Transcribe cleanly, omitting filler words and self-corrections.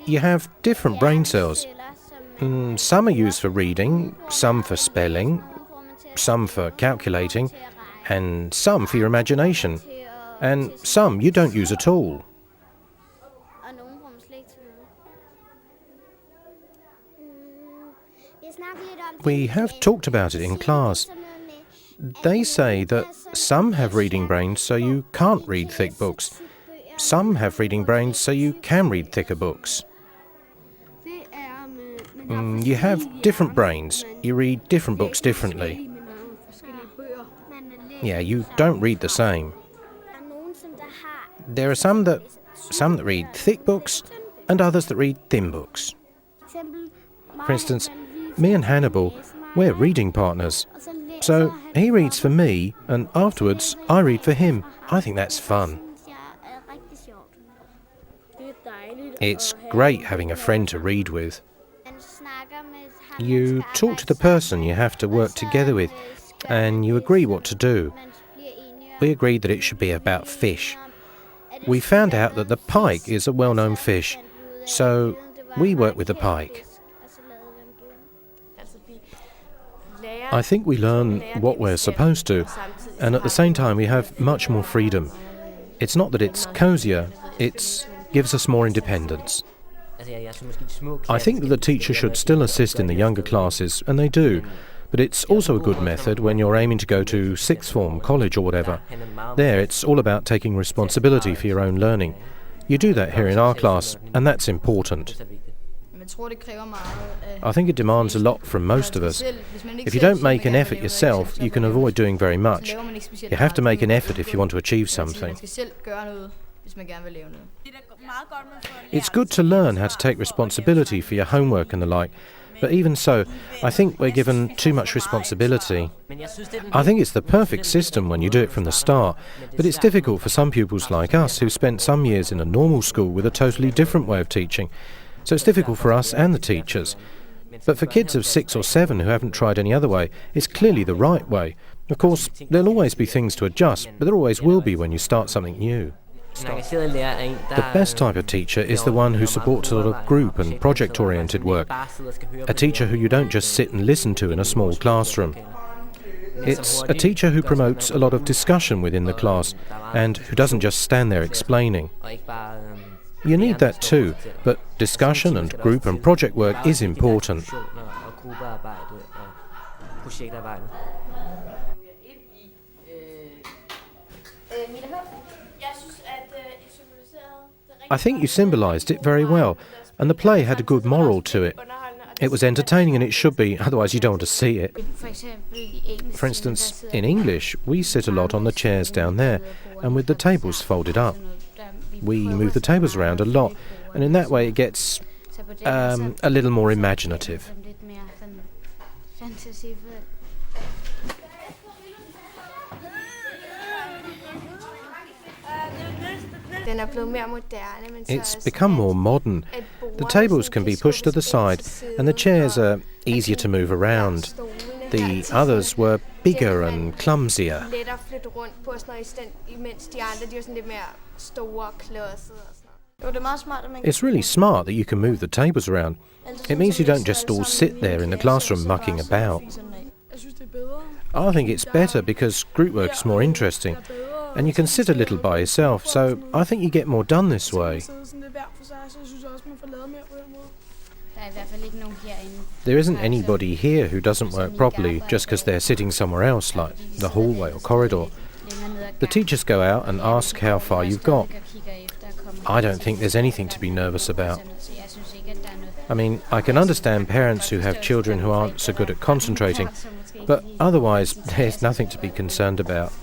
You have different brain cells. Some are used for reading, some for spelling, some for calculating, and some for your imagination, and some you don't use at all. We have talked about it in class. They say that some have reading brains so you can't read thick books. Some have reading brains so you can read thicker books. You have different brains. You read different books differently. Yeah, you don't read the same. There are some that read thick books and others that read thin books. For instance, me and Hannibal, we're reading partners. So he reads for me, and afterwards I read for him. I think that's fun. It's great having a friend to read with. You talk to the person you have to work together with, and you agree what to do. We agreed that it should be about fish. We found out that the pike is a well-known fish, so we work with the pike. I think we learn what we're supposed to, and at the same time we have much more freedom. It's not that it's cozier, it gives us more independence. I think that the teacher should still assist in the younger classes, and they do, but it's also a good method when you're aiming to go to sixth form, college or whatever. There, it's all about taking responsibility for your own learning. You do that here in our class, and that's important. I think it demands a lot from most of us. If you don't make an effort yourself, you can avoid doing very much. You have to make an effort if you want to achieve something. It's good to learn how to take responsibility for your homework and the like, but even so, I think we're given too much responsibility. I think it's the perfect system when you do it from the start, but it's difficult for some pupils like us who spent some years in a normal school with a totally different way of teaching. So it's difficult for us and the teachers. But for kids of 6 or 7 who haven't tried any other way, it's clearly the right way. Of course, there'll always be things to adjust, but there always will be when you start something new. The best type of teacher is the one who supports a lot of group and project-oriented work. A teacher who you don't just sit and listen to in a small classroom. It's a teacher who promotes a lot of discussion within the class and who doesn't just stand there explaining. You need that too, but discussion and group and project work is important. I think you symbolised it very well, and the play had a good moral to it. It was entertaining, and it should be, otherwise you don't want to see it. For instance, in English, we sit a lot on the chairs down there, and with the tables folded up. We move the tables around a lot, and in that way it gets a little more imaginative. It's become more modern. The tables can be pushed to the side, and the chairs are easier to move around. The others were bigger and clumsier. It's really smart that you can move the tables around. It means you don't just all sit there in the classroom mucking about. I think it's better because group work is more interesting, and you can sit a little by yourself, so I think you get more done this way. There isn't anybody here who doesn't work properly just because they're sitting somewhere else, like the hallway or corridor. The teachers go out and ask how far you've got. I don't think there's anything to be nervous about. I mean, I can understand parents who have children who aren't so good at concentrating, but otherwise there's nothing to be concerned about.